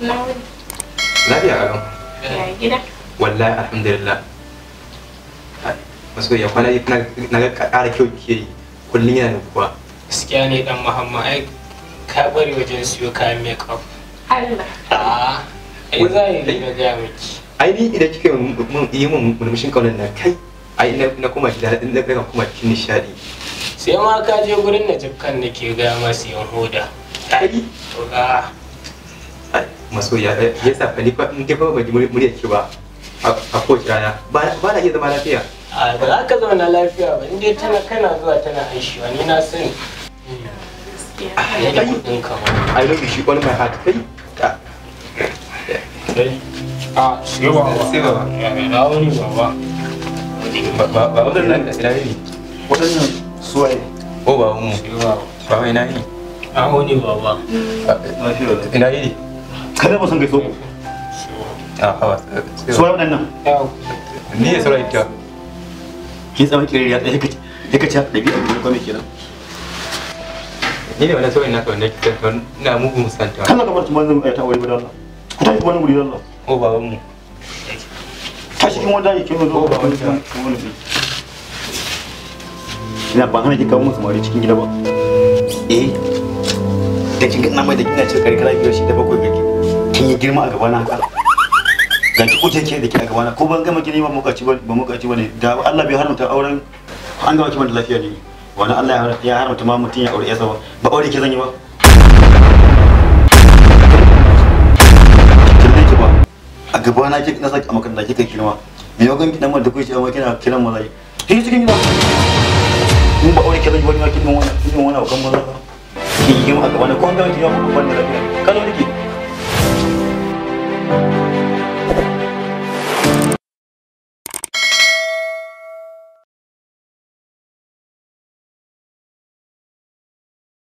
Na wuni. Lafiya kalau. Ya gida. Wallahi alhamdulillah. Masu ya kwana na ga ƙara kyau ke yi. Kullum yana da kuwa. Gaskiya ne dan Muhammad ai ka bari wajen siyo kayan makeup. Allah. Ai zai na ga miki. Ai ni idan kika yi mun murmushin kaunan na kai. Ai na kuma gida na kuma cikin nishadi. Sai ma ka je gurin Najib kan nake ga masu yan hoda. Ai to ga masoya ya sa fa ni fa in dai ba murya ki ba a kowace rana ba na iya zama lafiya. A ba za ka zauna lafiya ba in dai tana kana zuwa tana aishiwa ni na sani. Ya da kudin ka ma. I love you she on my heart kai. Sai baba. Ya wuni baba. Ba wannan ina ne? Waɗannan suwaye. Oh ba mu. Ba ina ne? Ya wuni baba. Ina ne? Kada ba san gaiso. Hawa. Suwaye waɗannan. Ni ya saurayi ka. Kin tsama kiriri ya tsaye ka ci da biyan ko me kenan. Ni ne wannan saurayi naka wanda kike ina mugun musanta. Kana kamar tuman zan ta aure da Allah. Ku tafi wani guri da Allah. Oh ba mu. Ta cikin wanda yake zo ba wani ina ba hana ki kawo musu mare cikin gida ba. Da kin ga ina mai da kina cin karkara biyar shi da bakwai gake. Kin yi girma a gaba na haka. Ga ki kuce ke da ki a gaba na ko ban gama ki ne ba mukaci bane da Allah bai haramta auren an gama ki ban da lafiya ne. Wani Allah ya haramta ma mutun ya aure yasa ba aure ke zan yi ba. A gaba na ke na saki a makaranta kika kirma. Me yau gan ki dan wanda kuke amma kina kiran mu zai. Kin cikin gida. Mun ba aure ke zan yi wani ma kin wani kan maza. Kin yi girma a gaba na ko an gama ki ya ba ban da lafiya.